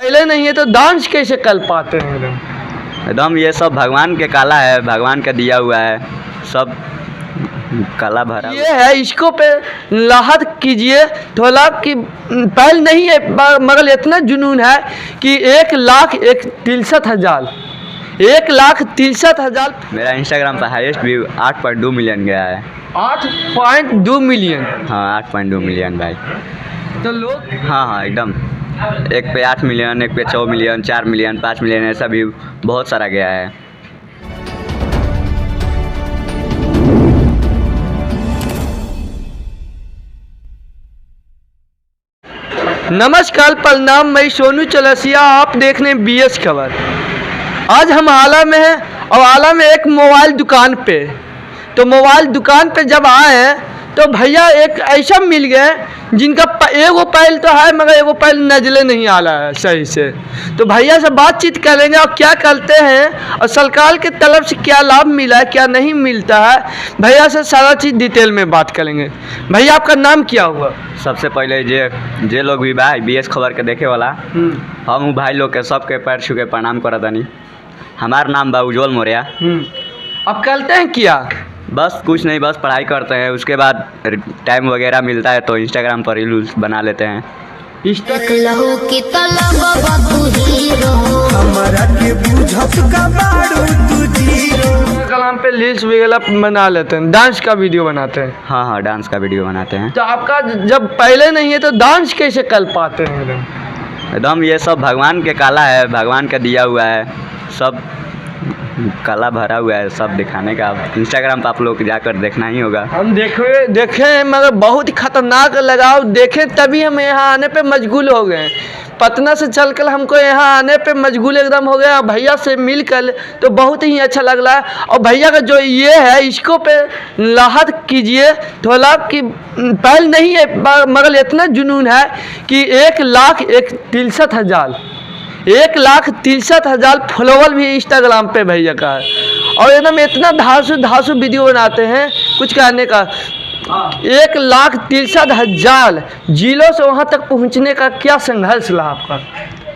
पहले नहीं है तो डांस कैसे कर पाते हैं? एकदम ये सब भगवान के कला है, भगवान का दिया हुआ है, सब कला भरा ये है, इसको पे लाहत कीजिए थोड़ा कि पहल नहीं है मगर इतना जुनून है कि 1,63,000 1,63,000। मेरा इंस्टाग्राम पर हाईएस्ट व्यू 8.2 मिलियन गया है। 8.2 मिलियन? हाँ 8.2 मिलियन भाई। तो लोग हाँ एकदम, एक पे 8 मिलियन, एक पे 4 मिलियन, 4 मिलियन, 5 मिलियन, ऐसा भी बहुत सारा गया है। नमस्कार, प्रणाम, मैं सोनू चौरसिया, आप देख रहे हैं BS खबर। आज हम आला में हैं और आला में एक मोबाइल दुकान पे, तो मोबाइल दुकान पे जब आए हैं तो भैया एक ऐसा मिल गए जिनका एगो पैल तो है मगर एगो पैल नजले नहीं आ रहा है सही से। तो भैया से बातचीत करेंगे और क्या करते हैं और सरकार के तरफ से क्या लाभ मिला है क्या नहीं मिलता है, भैया से सारा चीज़ डिटेल में बात करेंगे। भैया आपका नाम क्या हुआ? सबसे पहले जे लोग भी भाई BS खबर के देखे वाला, हम भाई लोग के सबके पैर छू के प्रणाम करा तानी। हमारा नाम बा उज्जवल मौर्य। अब करते हैं क्या? बस कुछ नहीं, बस पढ़ाई करते हैं, उसके बाद टाइम वगैरह मिलता है तो इंस्टाग्राम पर रील्स बना लेते हैं। इंस्टाग्राम पे रील्स वगैरह बना लेते हैं, डांस का वीडियो बनाते हैं। हाँ डांस का वीडियो बनाते हैं। तो आपका जब पहले नहीं है तो डांस कैसे कर पाते हैं? एकदम ये सब भगवान के कला है, भगवान का दिया हुआ है, सब कला भरा हुआ है, सब दिखाने का। इंस्टाग्राम पर आप लोग जाकर देखना ही होगा। हम देखे मगर बहुत ही खतरनाक लगाव देखे, तभी हम यहाँ आने पे मशगूल हो गए। पटना से चलकर हमको यहाँ आने पे मशगूल एकदम हो गया। भैया से मिलकर तो बहुत ही अच्छा लग रहा है। और भैया का जो ये है इसको पे लाहत कीजिए थोड़ा कि पहल नहीं है मगर इतना जुनून है कि 1,63,000 1,63,000 फॉलोवर भी इंस्टाग्राम पे भैया का है। और एकदम इतना धांसू वीडियो बनाते हैं कुछ कहने का। 1,63,000 जिलों से वहाँ तक पहुँचने का क्या संघर्ष रहा आपका?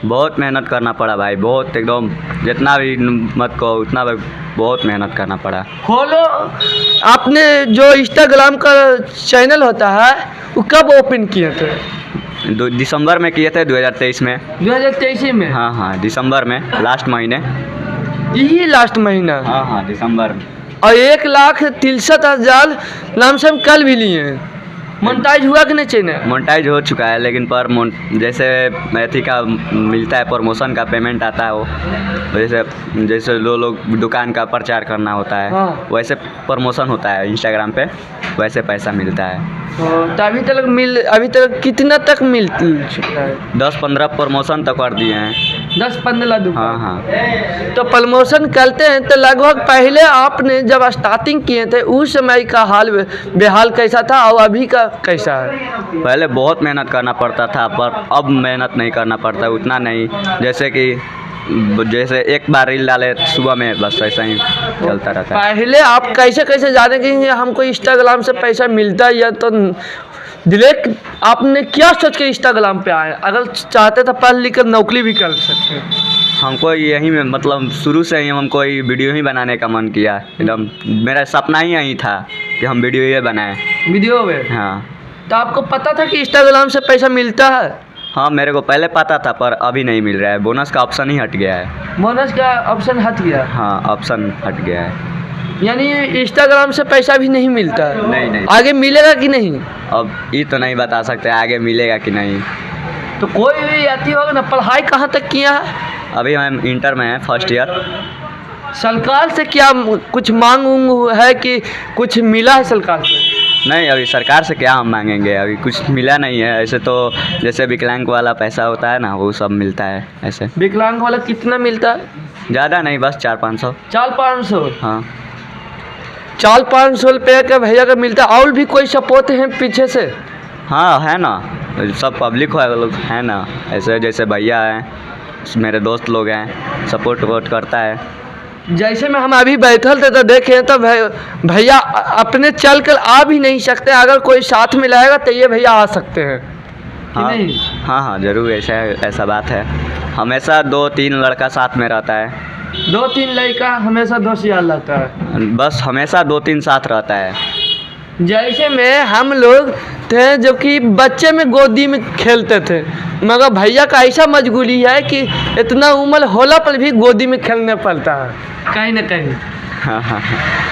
बहुत मेहनत करना पड़ा भाई, बहुत एकदम, जितना भी मत कहो उतना बहुत मेहनत करना पड़ा। फॉलो आपने जो इंस्टाग्राम का चैनल होता है वो कब ओपन किए थे? दिसंबर में किए थे 2023 में। 2023 में? हाँ दिसंबर में, लास्ट महीने। यही लास्ट महीना? हाँ दिसंबर में। और 1,63,000 नाम से हम कल भी लिए हैं। मोनेटाइज हुआ कि नहीं चैनल? मोनेटाइज हो चुका है, लेकिन पर जैसे मैथी का मिलता है, प्रमोशन का पेमेंट आता है, वो जैसे लोग दुकान का प्रचार करना होता है। हाँ। वैसे प्रमोशन होता है इंस्टाग्राम पे, वैसे पैसा मिलता है। तो अभी तक कितना तक मिल चुका है? 10-15 प्रमोशन तक कर दिए हैं। 10-15 दुकान? हाँ। तो प्रमोशन करते हैं तो लगभग पहले आपने जब स्टार्टिंग किए थे उस समय का हाल बेहाल कैसा था और अभी का कैसा है? पहले बहुत मेहनत करना पड़ता था, पर अब मेहनत नहीं करना पड़ता, उतना नहीं। जैसे एक बार रील डाले सुबह में, बस ऐसा ही चलता रहता है। पहले आप कैसे जाने कि हमको इंस्टाग्राम से पैसा मिलता है या तो डायरेक्ट आपने क्या सोच के इंस्टाग्राम पे आए? अगर चाहते तो पढ़ लिख कर नौकरी भी कर सकते हैं। हमको यही में मतलब शुरू से ही हमको ये वीडियो ही बनाने का मन किया, एकदम मेरा सपना ही यही था कि हम वीडियो ये बनाएं। वीडियो में? हाँ। तो आपको पता था कि इंस्टाग्राम से पैसा मिलता है? हाँ मेरे को पहले पता था, पर अभी नहीं मिल रहा है, बोनस का ऑप्शन ही हट गया है। बोनस का ऑप्शन हट गया? हाँ ऑप्शन हट गया है। यानी इंस्टाग्राम से पैसा भी नहीं मिलता है? नहीं। आगे मिलेगा कि नहीं? अब ये तो नहीं बता सकते आगे मिलेगा कि नहीं। तो कोई भी आती होगा ना। पढ़ाई कहाँ तक किया है? अभी हम इंटर में हैं, फर्स्ट ईयर। सरकार से क्या कुछ मांग है कि कुछ मिला है सरकार से? नहीं, अभी सरकार से क्या हम मांगेंगे, अभी कुछ मिला नहीं है। ऐसे तो जैसे विकलांग वाला पैसा होता है ना, वो सब मिलता है। ऐसे विकलांग वाला कितना मिलता है? ज़्यादा नहीं, बस 400-500। 400-500? हाँ 400-500 रुपये का भैया का मिलता है। और भी कोई सपोर्ट है पीछे से? हाँ है ना, सब पब्लिक लोग है ना, ऐसे जैसे भैया हैं, मेरे दोस्त लोग हैं, सपोर्ट करता है। जैसे में हम अभी बैठल थे तो देखे तो भैया अपने चल कर आ भी नहीं सकते, अगर कोई साथ में लाएगा तो ये भैया आ सकते हैं। हाँ नहीं? हाँ हाँ ज़रूर, ऐसा बात है। हमेशा 2-3 लड़का साथ में रहता है। 2-3 लड़का हमेशा दोस्त यार रहता है। बस हमेशा 2-3 साथ रहता है। जैसे में हम लोग थे जो कि बच्चे में गोदी में खेलते थे, मगर भैया का ऐसा मजबूरी है कि इतना उम्र होला पर भी गोदी में खेलने पड़ता है कहीं ना कहीं। हाँ हाँ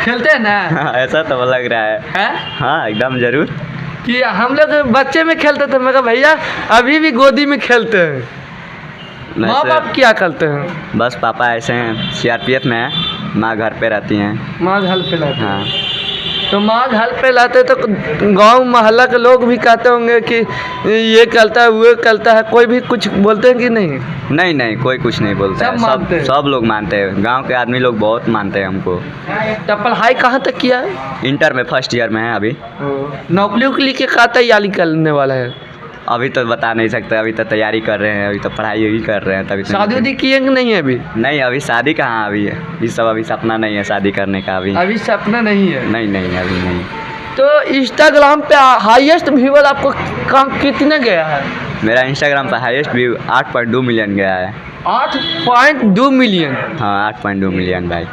खेलते हैं ना? हाँ, ऐसा तो लग रहा है। हाँ एकदम ज़रूर। कि हम लोग बच्चे में खेलते थे, मगर भैया अभी भी गोदी में खेलते हैं। माँ बाप क्या करते हैं? बस पापा ऐसे हैं, CRPF में है, माँ घर पे रहती हैं। माँ घर पे लाते? हाँ। तो माँ घर पे लाते तो गांव मोहल्ला के लोग भी कहते होंगे कि ये करता है वो करता है, कोई भी कुछ बोलते हैं कि नहीं? नहीं नहीं, कोई कुछ नहीं बोलता है। सब लोग मानते हैं, गांव के आदमी लोग बहुत मानते हैं हमको। तो पढ़ाई कहाँ तक किया है? इंटर में फर्स्ट ईयर में है अभी। नौकरी उकली के क्या तैयारी करने वाला है? अभी तो बता नहीं सकते, अभी तो तैयारी कर रहे हैं, अभी तो पढ़ाई ही कर रहे हैं। तभी शादी उदी किए कि नहीं अभी? नहीं, अभी शादी कहाँ अभी है, ये सब अभी सपना नहीं है शादी करने का। अभी सपना नहीं है? नहीं नहीं, अभी नहीं। तो इंस्टाग्राम पे हाईएस्ट व्यूअर आपको काम कितने गया है? मेरा इंस्टाग्राम पर हाईएस्ट व्यू 8.2 मिलियन गया है। 8.2 मिलियन? हाँ 8.2 मिलियन भाई।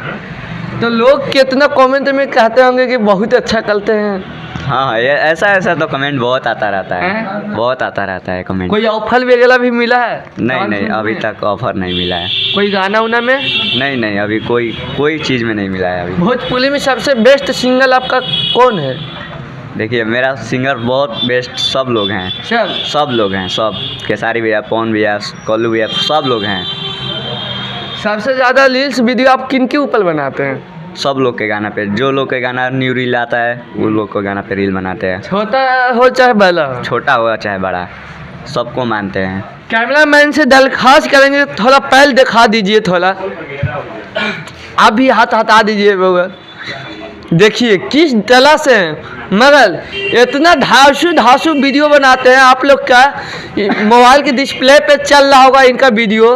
तो लोग कितना कमेंट में कहते होंगे कि बहुत अच्छा करते हैं। हाँ ये ऐसा तो कमेंट बहुत आता रहता है, बहुत आता रहता है कमेंट। कोई ऑफर वगैरह भी मिला है? नहीं, अभी तक ऑफर नहीं मिला है। कोई गाना उना में? नहीं, अभी कोई चीज़ में नहीं मिला है अभी। भोजपुरी में सबसे बेस्ट सिंगर आपका कौन है? देखिए मेरा सिंगर बहुत बेस्ट सब लोग हैं। सब लोग हैं, सब। खेसारी भैया, पवन भैया, कल्लू भैया, सब लोग हैं। सबसे ज़्यादा रील्स वीडियो आप किन के ऊपर बनाते हैं? सब लोग के गाना पे, जो लोग के गाना न्यू रील आता है वो लोग को गाना पे रील बनाते हैं। छोटा हो चाहे बड़ा, छोटा हो चाहे बड़ा, सबको मानते हैं। कैमरामैन से दरख्वास्त करेंगे थोड़ा पैर दिखा दीजिए, थोड़ा आप भी हाथ हटा दीजिए। देखिए किस तरह से, मगर इतना धांसू वीडियो बनाते हैं आप लोग का। मोबाइल के डिस्प्ले पे चल रहा होगा इनका वीडियो,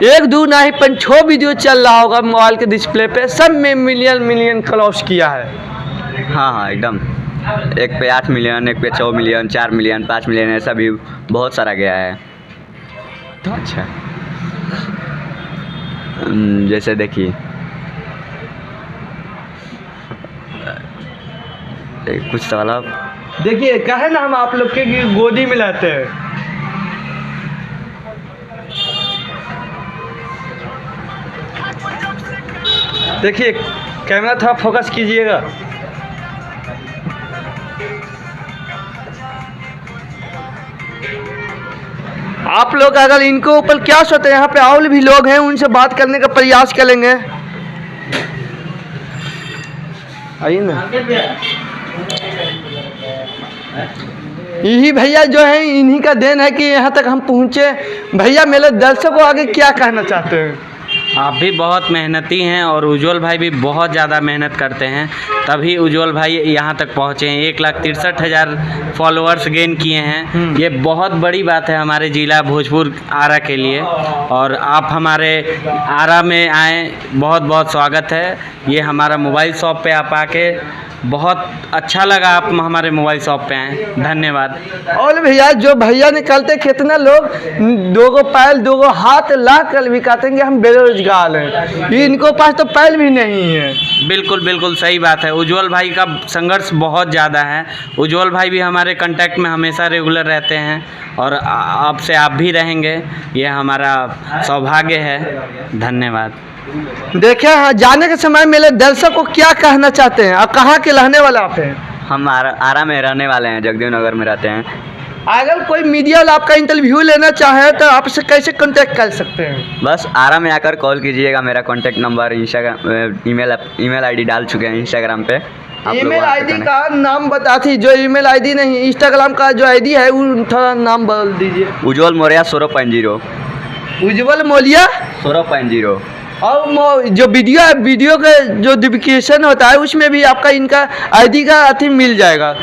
1-2 नहीं 5-6 वीडियो चल रहा होगा मोबाइल के डिस्प्ले पे, सब में मिलियन क्रॉस किया है। हाँ एकदम। एक पे 8 मिलियन, एक पे 4 मिलियन, 4 मिलियन, 5 मिलियन, ऐसा भी बहुत सारा गया है। तो अच्छा जैसे देखिए कुछ सवाल देखिए, कहे ना हम आप लोग के गोदी में लाते हैं। देखिए कैमरा थोड़ा फोकस कीजिएगा। आप लोग अगर इनको ऊपर क्या सोचते हैं, यहाँ पे और भी लोग हैं, उनसे बात करने का प्रयास करेंगे। आइए ना। यही भैया जो है, इन्हीं का देन है कि यहाँ तक हम पहुँचे। भैया मेरे दर्शकों को आगे क्या कहना चाहते हैं? आप भी बहुत मेहनती हैं और उज्ज्वल भाई भी बहुत ज़्यादा मेहनत करते हैं, तभी उज्ज्वल भाई यहाँ तक पहुँचे हैं। 1,63,000 फॉलोअर्स गेन किए हैं। ये बहुत बड़ी बात है हमारे ज़िला भोजपुर आरा के लिए, और आप हमारे आरा में आएँ, बहुत बहुत स्वागत है। ये हमारा मोबाइल शॉप पे आप आके, बहुत अच्छा लगा आप हमारे मोबाइल शॉप पे आए, धन्यवाद। और भैया जो भैया निकलते कितना लोग 2 पैर 2 हाथ ला कर भी कहते हैं कि हम बेरोजगार हैं, इनको पास तो पैर भी नहीं है। बिल्कुल सही बात है। उज्ज्वल भाई का संघर्ष बहुत ज़्यादा है। उज्ज्वल भाई भी हमारे कांटेक्ट में हमेशा रेगुलर रहते हैं, और अब से आप भी रहेंगे, ये हमारा सौभाग्य है। धन्यवाद। देखिए हाँ, जाने के समय मेरे दर्शक को क्या कहना चाहते हैं? आप कहाँ के रहने वाले आप हैं? हम आरा में रहने वाले हैं, जगदेव नगर में रहते हैं। अगर कोई मीडिया वाला आपका इंटरव्यू लेना चाहे तो आपसे कैसे कांटेक्ट कर सकते हैं? बस आरा में आकर कॉल कीजिएगा। मेरा contact number, Instagram, email ID डाल चुके हैं इंस्टाग्राम पे। ईमेल आईडी का नाम बताती, जो ईमेल आईडी नहीं, इंस्टाग्राम का जो आईडी है वो थोड़ा नाम बोल दीजिए। उज्ज्वल मौर्या 16.0। उज्ज्वल मौर्या 16.0। और जो वीडियो है, वीडियो का जो डिस्क्रिप्शन होता है उसमें भी आपका इनका आईडी का अथी मिल जाएगा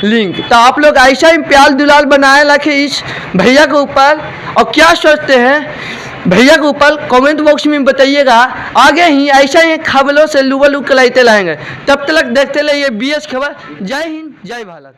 लिंक। तो आप लोग ऐसा ही प्यार दुलाल बनाए रखे इस भैया के ऊपर, और क्या सोचते हैं भैया के ऊपर कमेंट बॉक्स में बताइएगा। आगे ही ऐसा ही खबरों से लुबल कराते रहेंगे। तब तक देखते रहिए BS खबर। जय हिंद, जय भारत।